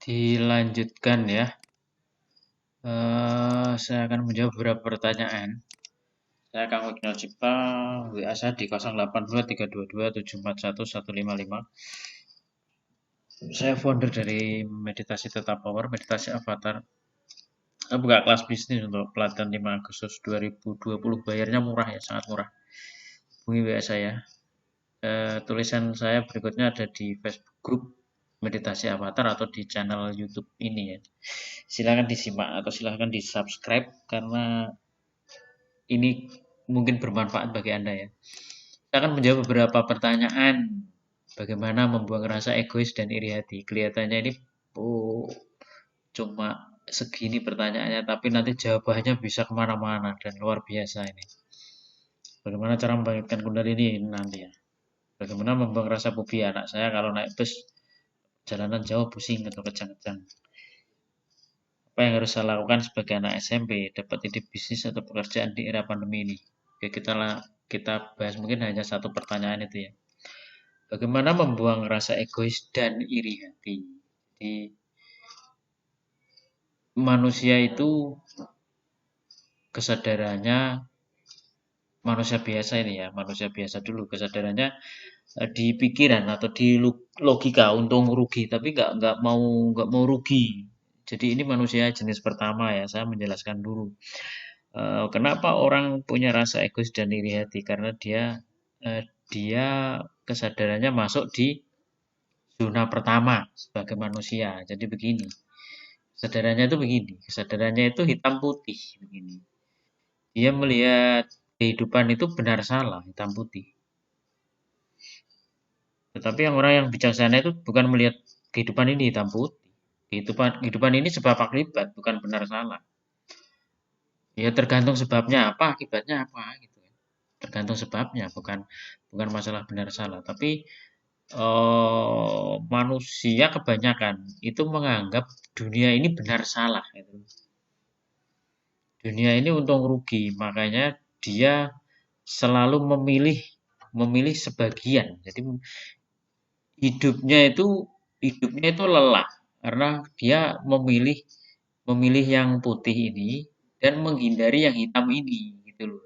Dilanjutkan ya. Saya akan menjawab beberapa pertanyaan. Saya Kang Wignal Cipta, WA saya di 082322741155. Saya founder dari Meditasi Tetap Power, Meditasi Avatar. Saya buka kelas bisnis untuk pelatihan 5 Agustus 2020. Bayarnya murah ya, sangat murah. Hubungi WA saya. Tulisan saya berikutnya ada di Facebook Group Meditasi Avatar atau di channel YouTube ini ya. Silahkan disimak atau silahkan di subscribe karena ini mungkin bermanfaat bagi Anda ya. Saya akan menjawab beberapa pertanyaan. Bagaimana membuang rasa egois dan iri hati. Kelihatannya ini cuma segini pertanyaannya, tapi nanti jawabannya bisa kemana-mana dan luar biasa ini. Bagaimana cara membangkitkan kundalini nanti ya. Bagaimana membuang rasa fobia anak saya kalau naik bus jalanan jauh pusing atau kejang-kejang. Apa yang harus saya lakukan sebagai anak SMP dapat ide bisnis atau pekerjaan di era pandemi ini? Oke, kita bahas mungkin hanya satu pertanyaan itu ya. Bagaimana membuang rasa egois dan iri hati? Jadi manusia itu kesadarannya manusia biasa ini ya, manusia biasa dulu kesadarannya di pikiran atau di logika untung rugi, tapi nggak mau rugi. Jadi ini manusia jenis pertama ya, saya menjelaskan dulu. Kenapa orang punya rasa egois dan iri hati? Karena dia kesadarannya masuk di zona pertama sebagai manusia. Jadi begini, kesadarannya itu hitam putih begini. Dia melihat kehidupan itu benar salah, hitam putih. Tetapi orang yang bijaksana itu bukan melihat kehidupan ini hitam putih. Kehidupan ini sebab akibat, bukan benar salah. Ya tergantung sebabnya apa, akibatnya apa gitu. Tergantung sebabnya, bukan masalah benar salah. Tapi manusia kebanyakan itu menganggap dunia ini benar salah. Gitu. Dunia ini untung rugi, makanya dia selalu memilih sebagian. Jadi hidupnya itu lelah karena dia memilih yang putih ini dan menghindari yang hitam ini gitu loh.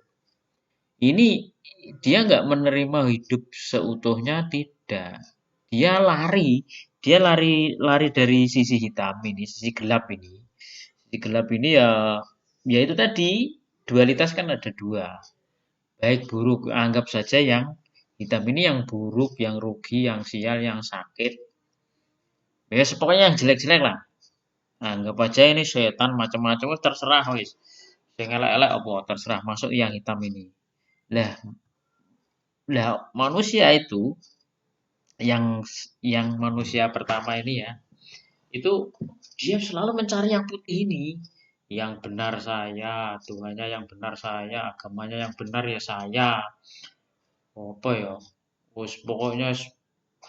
Ini dia nggak menerima hidup seutuhnya, tidak. Dia lari dari sisi hitam ini, sisi gelap ini. Sisi gelap ini ya itu tadi dualitas kan ada dua. Baik buruk, anggap saja yang hitam ini yang buruk, yang rugi, yang sial, yang sakit. Ya pokoknya yang jelek-jelek lah. Anggap aja ini setan macam-macam terserah wis. Sing elek-elek apa terserah masuk yang hitam ini. Lah, manusia itu yang manusia pertama ini ya, itu dia selalu mencari yang putih ini. Yang benar saya, Tuhannya yang benar saya, agamanya yang benar ya saya. Apa ya? Wis pokoknya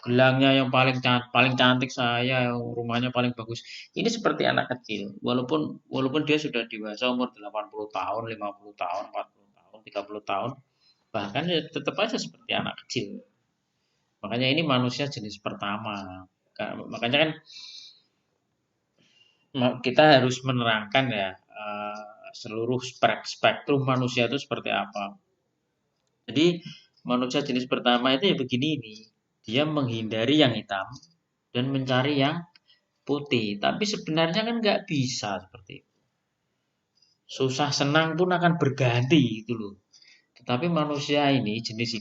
gelangnya yang paling cantik saya, rumahnya paling bagus. Ini seperti anak kecil. Walaupun dia sudah dewasa umur 80 tahun, 50 tahun, 40 tahun, 30 tahun, bahkan ya tetap aja seperti anak kecil. Makanya ini manusia jenis pertama. Makanya kan kita harus menerangkan ya seluruh spektrum manusia itu seperti apa. Jadi manusia jenis pertama itu ya begini ini. Dia menghindari yang hitam dan mencari yang putih. Tapi sebenarnya kan nggak bisa seperti itu. Susah senang pun akan berganti gitu loh. Tetapi manusia ini, jenis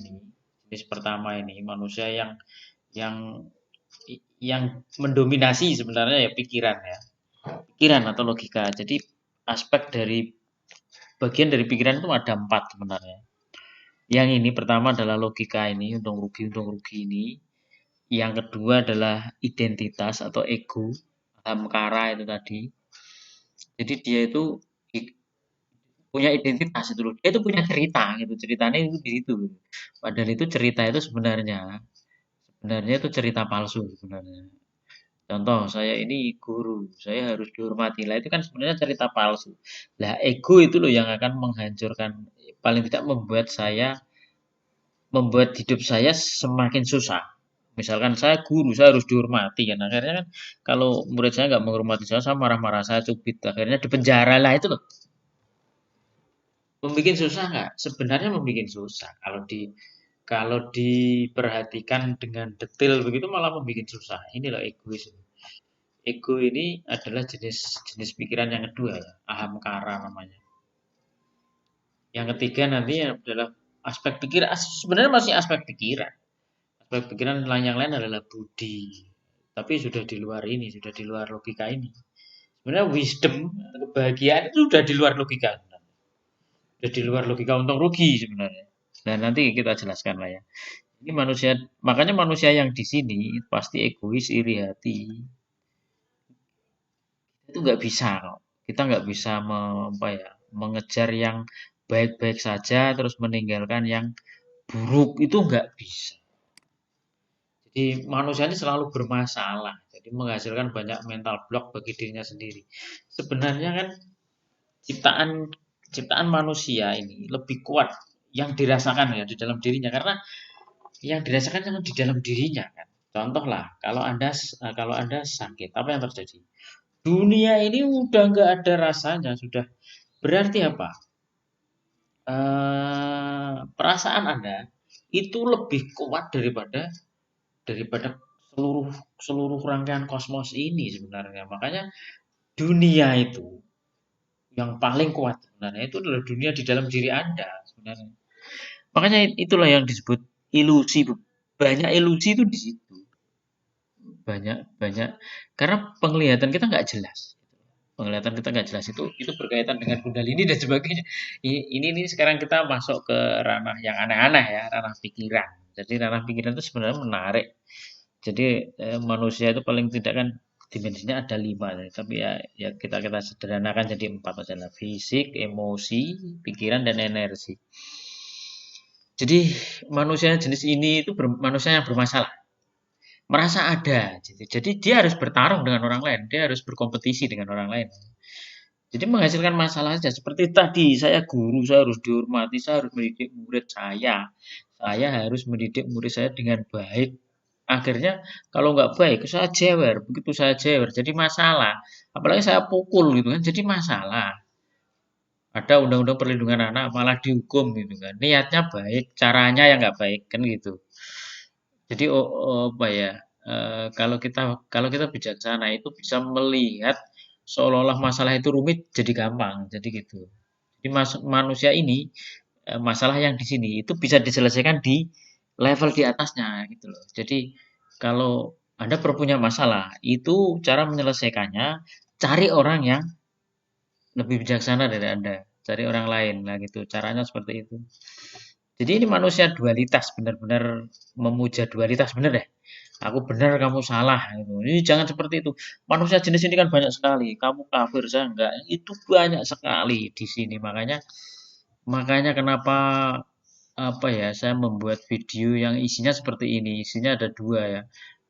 pertama ini, manusia yang yang mendominasi sebenarnya ya pikiran ya. Pikiran atau logika. Jadi bagian dari pikiran itu ada 4 sebenarnya. Yang ini pertama adalah logika ini, untung rugi ini. Yang kedua adalah identitas atau ego, hamkara itu tadi. Jadi dia itu punya identitas itu loh. Dia itu punya cerita gitu. Ceritanya itu di situ. Padahal itu cerita itu sebenarnya itu cerita palsu sebenarnya. Contoh, saya ini guru, saya harus dihormati. Lah itu kan sebenarnya cerita palsu. Lah ego itu loh yang akan menghancurkan, paling tidak membuat hidup saya semakin susah. Misalkan saya guru, saya harus dihormati kan. Akhirnya kan kalau murid saya nggak menghormati saya marah-marah, saya cubit. Akhirnya dipenjara lah itu loh. Membikin susah nggak? Sebenarnya membikin susah. Kalau diperhatikan dengan detail begitu malah membikin susah. Ini loh egois. Ego ini adalah jenis jenis pikiran yang kedua ya, ahamkara namanya. Yang ketiga nanti adalah aspek pikiran. Sebenarnya masih aspek pikiran. Aspek pikiran yang lain adalah budi. Tapi sudah di luar ini, sudah di luar logika ini. Sebenarnya wisdom, kebahagiaan itu sudah di luar logika. Sudah di luar logika untung rugi sebenarnya. Dan nanti kita jelaskan lah ya. Ini manusia, makanya manusia yang di sini pasti egois, iri hati. Itu nggak bisa kok. Kita nggak bisa mengejar yang baik-baik saja terus meninggalkan yang buruk itu nggak bisa. Jadi manusia ini selalu bermasalah. Jadi menghasilkan banyak mental block bagi dirinya sendiri. Sebenarnya kan ciptaan ciptaan manusia ini lebih kuat yang dirasakan ya di dalam dirinya karena yang dirasakan yang di dalam dirinya kan. Contoh lah, kalau anda sakit, apa yang terjadi? Dunia ini udah nggak ada rasanya, sudah berarti apa? Perasaan Anda itu lebih kuat daripada daripada seluruh seluruh rangkaian kosmos ini sebenarnya. Makanya dunia itu yang paling kuat sebenarnya itu adalah dunia di dalam diri Anda sebenarnya. Makanya itulah yang disebut ilusi. Banyak ilusi itu di situ. Banyak banyak karena penglihatan kita nggak jelas. Penglihatan kita nggak jelas itu berkaitan dengan kundalini dan sebagainya. Ini sekarang kita masuk ke ranah yang aneh-aneh ya, ranah pikiran. Jadi ranah pikiran itu sebenarnya menarik. Jadi manusia itu paling tidak kan dimensinya ada 5 ya. Tapi ya kita kita sederhanakan jadi 4 adalah fisik, emosi, pikiran dan energi. Jadi manusia jenis ini itu manusia yang bermasalah, merasa ada. Jadi dia harus bertarung dengan orang lain, dia harus berkompetisi dengan orang lain. Jadi menghasilkan masalah saja. Seperti tadi, saya guru, saya harus dihormati, saya harus mendidik murid saya. Saya harus mendidik murid saya dengan baik. Akhirnya kalau nggak baik, saya jewer. Begitu saya jewer, jadi masalah. Apalagi saya pukul gitu kan, jadi masalah. Ada undang-undang perlindungan anak malah dihukum gitu kan. Niatnya baik, caranya yang nggak baik kan gitu. Jadi apa ya? Kalau kita bijaksana itu bisa melihat seolah-olah masalah itu rumit jadi gampang, jadi gitu. Jadi manusia ini masalah yang di sini itu bisa diselesaikan di level di atasnya gitu loh. Jadi kalau Anda punya masalah, itu cara menyelesaikannya cari orang yang lebih bijaksana dari Anda, cari orang lain lah gitu. Caranya seperti itu. Jadi ini manusia dualitas, benar-benar memuja dualitas, benar deh. Aku benar, kamu salah. Gitu. Ini jangan seperti itu. Manusia jenis ini kan banyak sekali. Kamu kafir, saya enggak. Itu banyak sekali di sini. Makanya kenapa apa ya? Saya membuat video yang isinya seperti ini. Isinya ada dua ya.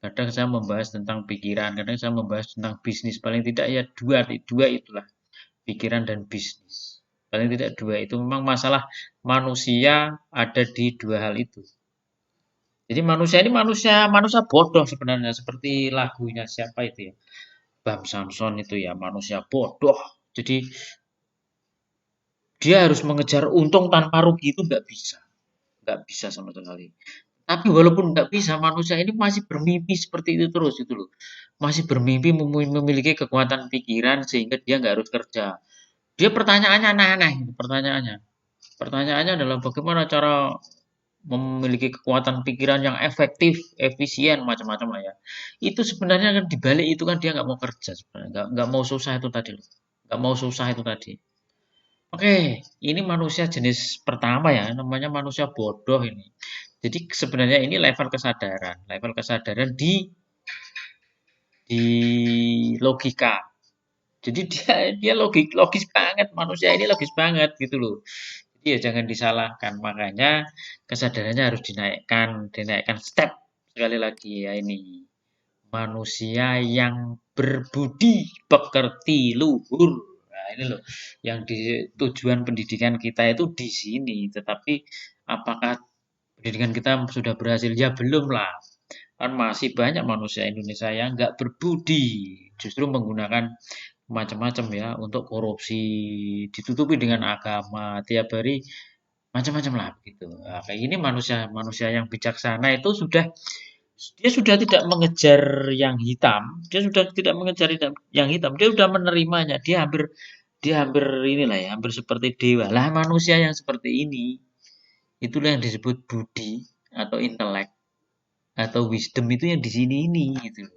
Kadang saya membahas tentang pikiran, kadang saya membahas tentang bisnis. Paling tidak ya dua itulah pikiran dan bisnis. Paling tidak dua itu memang masalah manusia ada di dua hal itu. Jadi manusia ini manusia manusia bodoh sebenarnya seperti lagunya siapa itu ya? Bam Samson itu ya manusia bodoh. Jadi dia harus mengejar untung tanpa rugi itu nggak bisa sama sekali. Tapi walaupun nggak bisa, manusia ini masih bermimpi seperti itu terus itu loh. Masih bermimpi memiliki kekuatan pikiran sehingga dia nggak harus kerja. Dia pertanyaannya aneh-aneh, pertanyaannya. Pertanyaannya adalah bagaimana cara memiliki kekuatan pikiran yang efektif, efisien, macam-macam lah ya. Itu sebenarnya kan dibalik itu kan dia nggak mau kerja sebenarnya, nggak mau susah itu tadi loh, nggak mau susah itu tadi. Oke, ini manusia jenis pertama ya, namanya manusia bodoh ini. Jadi sebenarnya ini level kesadaran di logika. Jadi dia logis banget, manusia ini logis banget gitu loh. Jadi ya jangan disalahkan, makanya kesadarannya harus dinaikkan step sekali lagi ya ini. Manusia yang berbudi pekerti luhur. Nah, ini loh yang di tujuan pendidikan kita itu di sini. Tetapi apakah pendidikan kita sudah berhasil? Ya belum lah. Kan masih banyak manusia Indonesia yang nggak berbudi, justru menggunakan macam-macam ya untuk korupsi, ditutupi dengan agama, tiap hari macam-macam lah gitu. Nah, kayak gini manusia yang bijaksana itu dia sudah tidak mengejar yang hitam, dia sudah tidak mengejar yang hitam, dia sudah menerimanya, dia hampir inilah ya, hampir seperti dewa. Lah manusia yang seperti ini, itulah yang disebut budi atau intelek atau wisdom itu yang di sini ini gitu.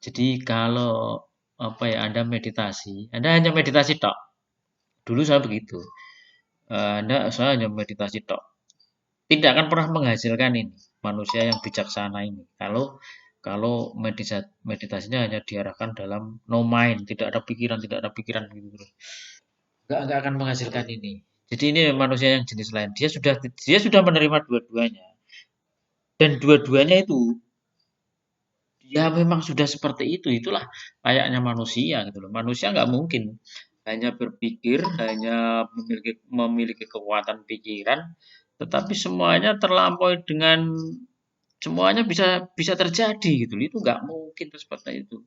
Jadi kalau apa ya Anda meditasi, Anda hanya meditasi tok. Dulu saya begitu. Saya hanya meditasi tok. Tidak akan pernah menghasilkan ini manusia yang bijaksana ini. Kalau kalau meditasinya hanya diarahkan dalam no mind, tidak ada pikiran gitu terus. Nggak akan menghasilkan ini. Jadi ini manusia yang jenis lain. Dia sudah menerima dua-duanya dan dua-duanya itu ya memang sudah seperti itu. Itulah kayaknya manusia gitu loh. Manusia nggak mungkin hanya berpikir, hanya memiliki kekuatan pikiran, tetapi semuanya terlampaui dengan semuanya bisa bisa terjadi gitu loh. Itu nggak mungkin tuh seperti itu.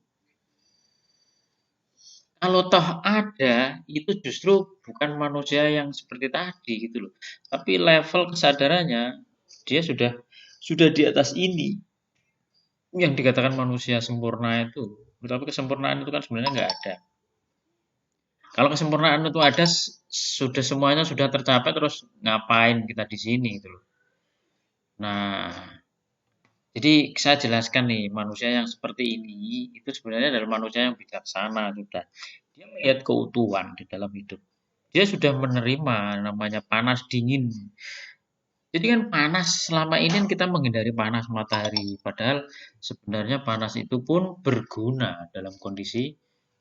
Kalau toh ada, itu justru bukan manusia yang seperti tadi gitu loh. Tapi level kesadarannya dia sudah di atas ini. Yang dikatakan manusia sempurna itu. Tapi kesempurnaan itu kan sebenarnya nggak ada. Kalau kesempurnaan itu ada, sudah semuanya sudah tercapai, terus ngapain kita di sini gitu loh. Nah, jadi saya jelaskan nih, manusia yang seperti ini itu sebenarnya adalah manusia yang bijaksana sudah. Dia melihat keutuhan di dalam hidup. Dia sudah menerima namanya panas dingin. Jadi kan panas selama ini kan kita menghindari panas matahari. Padahal sebenarnya panas itu pun berguna dalam kondisi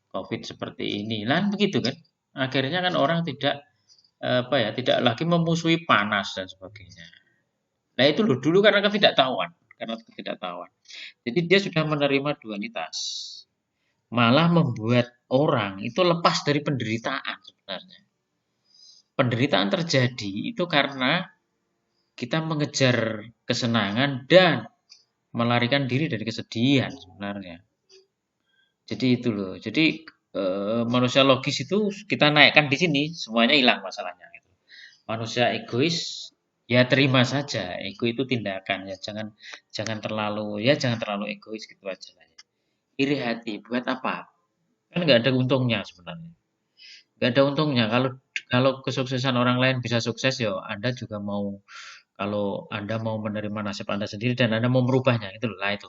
COVID seperti ini. Lah begitu kan? Akhirnya kan orang tidak lagi memusuhi panas dan sebagainya. Nah itu loh dulu karena ketidaktahuan. Jadi dia sudah menerima dualitas. Malah membuat orang itu lepas dari penderitaan sebenarnya. Penderitaan terjadi itu karena kita mengejar kesenangan dan melarikan diri dari kesedihan sebenarnya. Jadi itu loh. Jadi manusia logis itu kita naikkan di sini, semuanya hilang masalahnya. Gitu. Manusia egois, ya terima saja. Ego itu tindakan ya, jangan terlalu egois gitu aja lah. Ya. Iri hati, buat apa? Kan nggak ada untungnya sebenarnya. Nggak ada untungnya. Kalau kalau kesuksesan orang lain bisa sukses, ya Anda juga mau. Kalau Anda mau menerima nasib Anda sendiri dan Anda mau merubahnya, itu lah itu.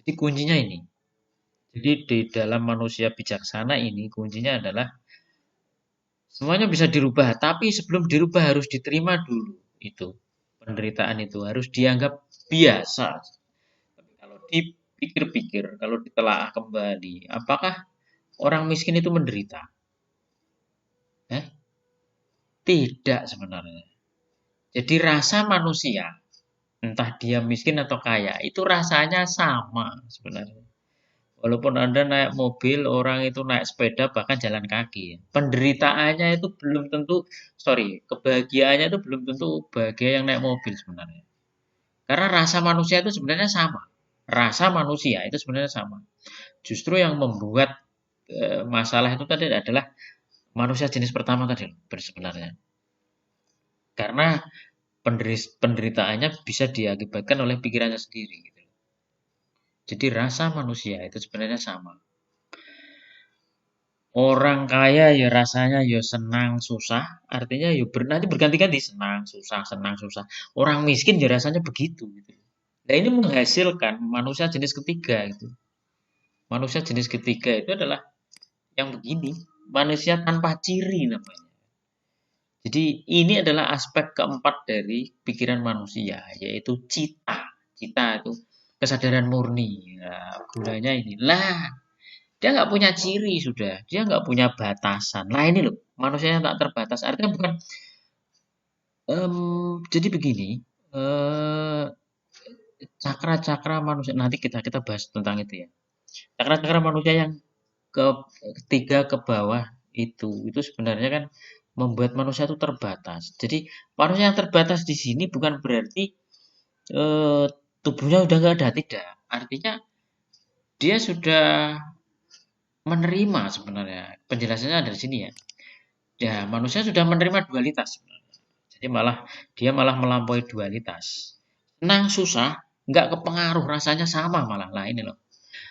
Jadi kuncinya ini. Jadi di dalam manusia bijaksana ini kuncinya adalah semuanya bisa dirubah, tapi sebelum dirubah harus diterima dulu itu. Penderitaan itu harus dianggap biasa. Tapi kalau dipikir-pikir, kalau ditelaah kembali, apakah orang miskin itu menderita? Eh? Tidak sebenarnya. Jadi rasa manusia, entah dia miskin atau kaya, itu rasanya sama sebenarnya. Walaupun Anda naik mobil, orang itu naik sepeda, bahkan jalan kaki. Penderitaannya itu belum tentu, kebahagiaannya itu belum tentu bahagia yang naik mobil sebenarnya. Karena rasa manusia itu sebenarnya sama. Rasa manusia itu sebenarnya sama. Justru yang membuat masalah itu tadi adalah manusia jenis pertama tadi sebenarnya. Karena penderitaannya bisa diakibatkan oleh pikirannya sendiri. Gitu. Jadi rasa manusia itu sebenarnya sama. Orang kaya ya rasanya ya senang susah, artinya ya nanti berganti-ganti senang susah. Orang miskin ya rasanya begitu gitu. Nah ini menghasilkan manusia jenis ketiga itu. Manusia jenis ketiga itu adalah yang begini, manusia tanpa ciri namanya. Jadi ini adalah aspek keempat dari pikiran manusia, yaitu cita. Cita itu kesadaran murni. Nah, gunanya inilah dia nggak punya ciri sudah, dia nggak punya batasan. Nah ini loh, manusia yang tak terbatas. Artinya bukan, jadi begini, cakra-cakra manusia. Nanti kita bahas tentang itu ya. Cakra-cakra manusia yang ke ketiga ke bawah itu sebenarnya kan membuat manusia itu terbatas. Jadi manusia yang terbatas di sini bukan berarti tubuhnya udah nggak ada, tidak. Artinya dia sudah menerima sebenarnya. Penjelasannya dari sini ya. Ya, manusia sudah menerima dualitas sebenarnya. Jadi dia malah melampaui dualitas. Senang susah nggak kepengaruh, rasanya sama malah. Lah ini loh.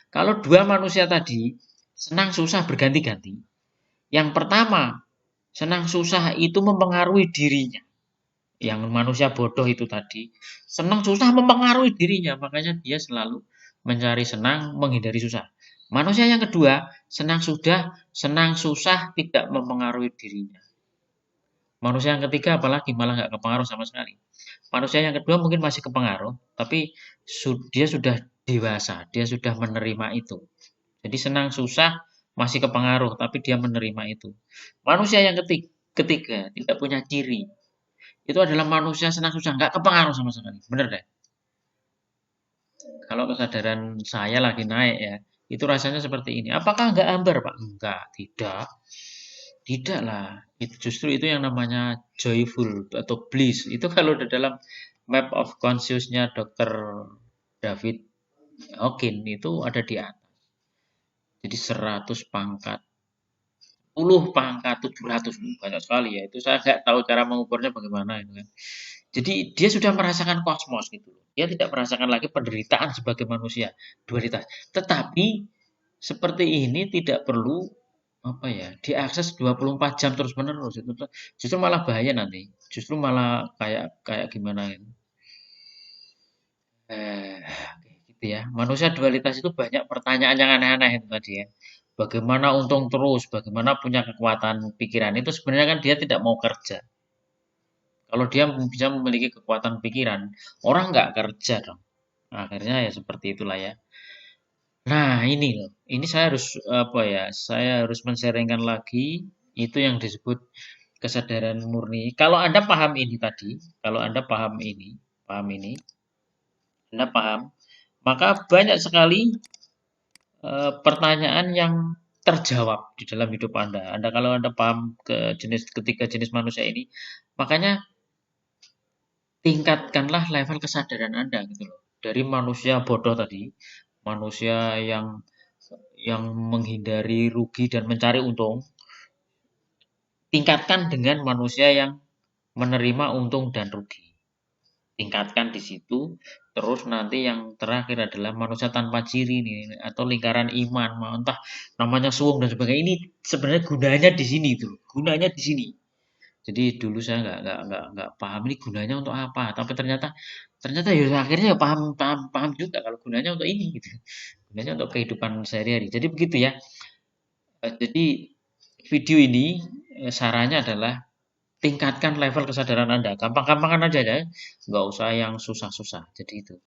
Kalau dua manusia tadi senang susah berganti-ganti. Yang pertama, senang susah itu mempengaruhi dirinya. Yang manusia bodoh itu tadi, senang susah mempengaruhi dirinya, makanya dia selalu mencari senang, menghindari susah. Manusia yang kedua, senang susah tidak mempengaruhi dirinya. Manusia yang ketiga apalagi malah nggak kepengaruh sama sekali. Manusia yang kedua mungkin masih kepengaruh, tapi dia sudah dewasa, dia sudah menerima itu. Jadi senang susah masih kepengaruh, tapi dia menerima itu. Manusia yang ketiga tidak punya ciri. Itu adalah manusia senang susah, nggak kepengaruh sama sekali. Bener deh. Kalau kesadaran saya lagi naik ya, itu rasanya seperti ini. Apakah nggak hambar, Pak? Enggak, tidak. Tidak lah. Itu justru itu yang namanya joyful atau bliss. Itu kalau di dalam map of consciousnya Dr. David Hawkins itu ada di atas. Jadi 100 pangkat 10 pangkat 700 banyak sekali ya. Itu saya nggak tahu cara mengukurnya bagaimana itu kan. Jadi dia sudah merasakan kosmos gitu. Dia tidak merasakan lagi penderitaan sebagai manusia, dualitas. Tetapi seperti ini tidak perlu apa ya, diakses 24 jam terus-menerus. Justru malah bahaya nanti. Justru malah kayak kayak gimana itu. Eh, gitu ya. Manusia dualitas itu banyak pertanyaan yang aneh-aneh itu tadi ya. Bagaimana untung terus, bagaimana punya kekuatan pikiran itu sebenarnya kan dia tidak mau kerja. Kalau dia bisa memiliki kekuatan pikiran, orang nggak kerja dong. Akhirnya ya seperti itulah ya. Nah ini loh, ini saya harus apa ya? Saya harus men-sharingkan lagi itu yang disebut kesadaran murni. Kalau Anda paham ini tadi, kalau Anda paham ini, Anda paham, maka banyak sekali pertanyaan yang terjawab di dalam hidup Anda. Kalau Anda paham ketiga jenis manusia ini, makanya tingkatkanlah level kesadaran Anda gitu loh. Dari manusia bodoh tadi, manusia yang menghindari rugi dan mencari untung, tingkatkan dengan manusia yang menerima untung dan rugi. Tingkatkan di situ, terus nanti yang terakhir adalah manusia tanpa ciri nih, atau lingkaran iman, entah namanya suung dan sebagainya. Ini sebenarnya gunanya di sini tuh, gunanya di sini. Jadi dulu saya nggak paham ini gunanya untuk apa, tapi ternyata ternyata ya akhirnya ya paham juga kalau gunanya untuk ini gitu. Gunanya untuk kehidupan sehari-hari. Jadi begitu ya. Jadi video ini sarannya adalah tingkatkan level kesadaran Anda. Gampang-gampangan aja ya. Nggak usah yang susah-susah. Jadi itu.